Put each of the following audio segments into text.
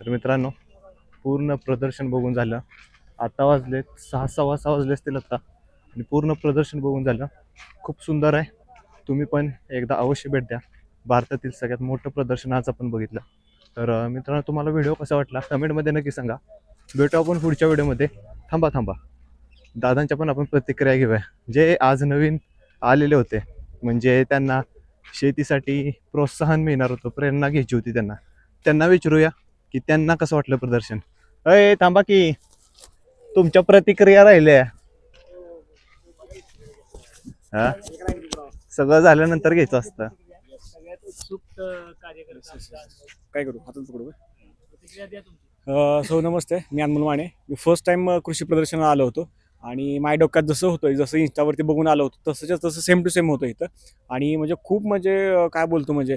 तर मित्रांनो, पूर्ण प्रदर्शन बघून झालं. आता वाजलेत 6:15 वाजले असतील आता, आणि पूर्ण प्रदर्शन बघून झालं. खूप सुंदर आहे. तुम्ही पण एकदा अवश्य भेट द्या. भारतातील सगळ्यात मोठं प्रदर्शन आज आपण बघितलं. तर मित्रांनो, तुम्हाला व्हिडिओ कसा वाटला कमेंटमध्ये नक्की सांगा. भेटू आपण पुढच्या व्हिडिओमध्ये. थांबा दादांच्या पण आपण प्रतिक्रिया घेऊया, जे आज नवीन आलेले होते. म्हणजे त्यांना शेतीसाठी प्रोत्साहन मिळणार होतं, प्रेरणा घ्यायची होती त्यांना विचारूया की त्यांना कसं वाटलं प्रदर्शन. अय थांबा की, तुमच्या प्रतिक्रिया राहिल्या. हा, सगळं झाल्यानंतर घ्यायचं असतं. सगळ्यात उत्सुक कार्यकर्ता काय करू हातात पकडू. प्रतिक्रिया द्या तुमची. सो नमस्ते, मी अनमोल माने. मी फर्स्ट टाइम कृषी प्रदर्शनाला आलो होतो आणि माझ्या डोक्यात जसं होतं, जसं इंस्टावरती बघून आलो होतो तसंच तसं सेम टू सेम होतं इथं. आणि म्हणजे खूप काय बोलतो म्हणजे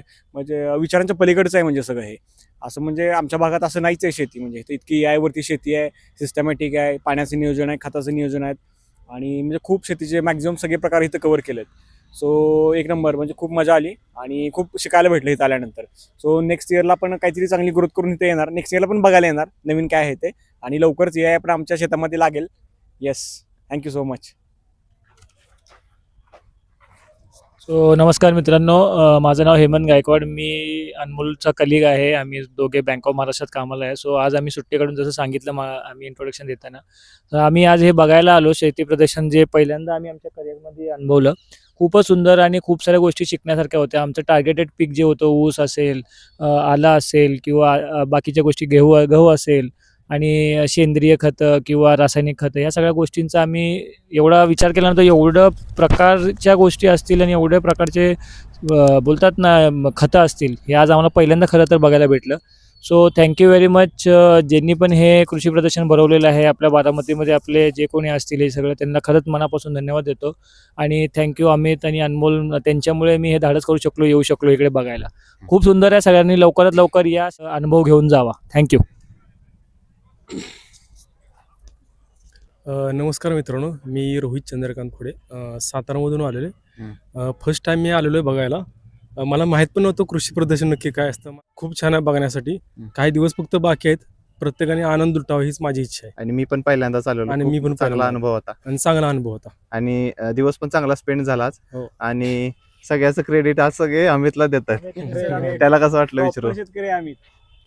विचारांच्या पलीकडचं आहे म्हणजे सगळं हे. असं म्हणजे आमच्या भागात असं नाहीच आहे शेती. म्हणजे इथं इतकी AI वरती शेती आहे, सिस्टमॅटिक आहे, पाण्याचं नियोजन आहे, खताचं नियोजन आहे, आणि म्हणजे खूप शेतीचे मॅक्झिमम सगळे प्रकार इथं कव्हर केलेत. सो एक नंबर, म्हणजे खूप मजा आली आणि खूप शिकायला भेटलं इथं आल्यानंतर. सो नेक्स्ट इयरला पण काहीतरी चांगली ग्रोथ करून इथे येणार. नेक्स्ट इयरला पण बघायला येणार नवीन काय आहे ते, आणि लवकरच AI पण आमच्या शेतामध्ये लागेल. Yes, thank you so much. So नमस्कार मित्रांनो, माझं नाव हेमंत गायकवाड. मी अनमोलचा कलिग आहे. आम्ही दोघे बँक ऑफ महाराष्ट्रात कामाला आहे. सो आज आम्ही सुट्टीकडून जसं सांगितलं आम्ही इंट्रोडक्शन देताना, तर आम्ही आज हे बघायला आलो शेती प्रदर्शन, जे पहिल्यांदा आम्ही आमच्या करिअरमध्ये अनुभवलं. खूपच सुंदर आणि खूप साऱ्या गोष्टी शिकण्यासारख्या होत्या. आमचं टार्गेटेड पीक जे होतं, ऊस असेल, आला असेल, किंवा बाकीच्या गोष्टी गहू असेल, आणि सेंद्रिय खतं किंवा रासायनिक खतं, या सगळ्या गोष्टींचा आम्ही एवढा विचार केल्यानंतर एवढं प्रकारच्या गोष्टी असतील आणि एवढ्या प्रकारचे बोलतात ना खतं असतील, हे आज आम्हाला पहिल्यांदा खरं तर बघायला भेटलं. सो थँक्यू व्हेरी मच ज्यांनी पण हे कृषी प्रदर्शन भरवलेलं आहे आपल्या बारामतीमध्ये. आपले जे कोणी असतील हे सगळं, त्यांना खरंच मनापासून धन्यवाद देतो. आणि थँक्यू अमित आणि अनमोल, त्यांच्यामुळे मी हे धाडस करू शकलो, येऊ शकलो इकडे बघायला. खूप सुंदर आहे. सगळ्यांनी लवकरात लवकर या, अनुभव घेऊन जावा. थँक्यू. नमस्कार मित्रांनो, मी रोहित चंद्रकांत खोडे, सातारामधून आलेले. फर्स्ट टाइम मी आलेलो आहे बघायला. मला माहीत पण नव्हतं कृषी प्रदर्शन नक्की काय असतं. खूप छान आहे बघण्यासाठी. काही दिवस फक्त बाकी आहेत. प्रत्येकाने आनंद लुटावा हीच माझी इच्छा आहे. आणि मी पण पहिल्यांदाच आलेलो. आणि मी पण चांगला पहिल्यांदा. अनुभव होता, आणि चांगला अनुभव होता. आणि दिवस पण चांगला स्पेंड झालाच. हो. आणि सगळ्याचं क्रेडिट आज सगळे अमितला देतात. त्याला कसं वाटलं विचारू. शेतकरी आम्ही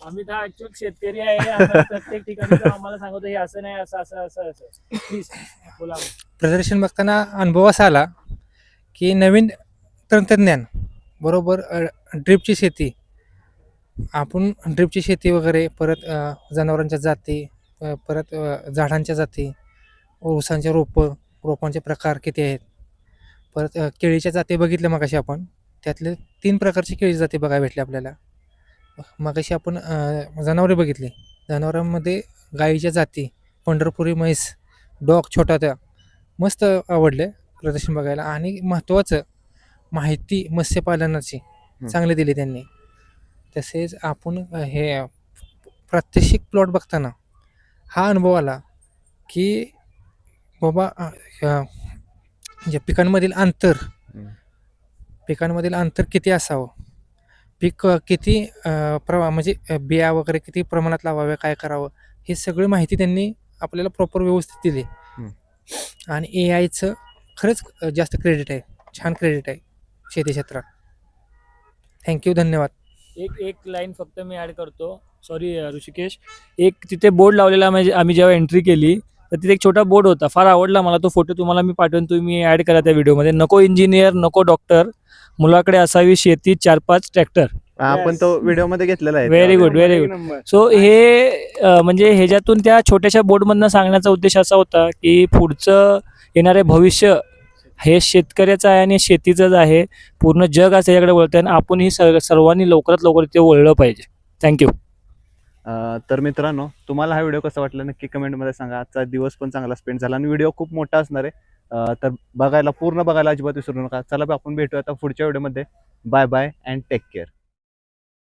आम्ही तर ऍक्च्युअल शेतकरी आहे. आम्हाला प्रत्येक ठिकाणी तो आम्हाला सांगतो हे असं नाही, असं असं असं असं. प्लीज बोला. प्रदर्शन बघताना अनुभव असा आला की नवीन तंत्रज्ञान बरोबर, ड्रिपची शेती, आपण ड्रिपची शेती वगैरे, परत जनावरांच्या जाती, परत झाडांच्या जाती, ऊसांचे रोपांचे प्रकार किती आहेत, परत केळीच्या जाती बघितल्या मगाशी आपण. त्यातले 3 प्रकारची केळी जाती बघायला भेटली आपल्याला. मगाशी आपण जनावरे बघितली. जनावरांमध्ये गाईच्या जाती, पंढरपुरी म्हैस, डॉग छोटा, त्या मस्त आवडले प्रदर्शन बघायला. आणि महत्त्वाचं माहिती मत्स्यपालनाची चांगली दिली त्यांनी. तसेच आपण हे प्रात्यक्षिक प्लॉट बघताना हा अनुभव आला की बाबा, म्हणजे पिकांमधील अंतर किती असावं, पीक किती म्हणजे बिया वगैरे किती प्रमाणात लावाव्या, काय करावं, ही सगळी माहिती त्यांनी आपल्याला प्रॉपर व्यवस्थित दिली. आणि AIचं खरंच जास्त क्रेडिट आहे, छान क्रेडिट आहे शेती क्षेत्रात. थँक्यू, धन्यवाद. एक लाईन फक्त मी ॲड करतो. सॉरी ऋषिकेश. एक तिथे बोर्ड लावलेला, म्हणजे आम्ही जेव्हा एंट्री केली तर तिथे एक छोटा बोर्ड होता. फार आवडला मला तो फोटो. तुम्हाला मी पाठवून, तुम्ही ॲड करा त्या व्हिडिओमध्ये. नको इंजिनियर, नको डॉक्टर, मुलाकडे असावी शेती, 4-5 ट्रॅक्टर. आपण तो व्हिडिओ मध्ये घेतलेला आहे. Very good, very good. So हे म्हणजे ह्याच्यातून, त्या छोट्याशा बोर्डमधनं सांगण्याचा उद्देश असा होता की पुढचं येणारे भविष्य हे शेतकऱ्याचं आहे आणि शेतीचंच आहे. पूर्ण जग असं याकडे वळतं, आणि आपण ही सर्वांनी लवकरात लवकर ते वळलं पाहिजे. थँक्यू. तर मित्रांनो, तुम्हाला हा व्हिडिओ कसा वाटला नक्की कमेंटमध्ये सांगा. आजचा दिवस पण चांगला स्पेंड झाला आणि व्हिडिओ खूप मोठा असणार आहे. तर पूर्ण बघायला अजिबात विसरू नका. चला आपण भेटूया आता पुढच्या व्हिडिओमध्ये. Bye bye and take care.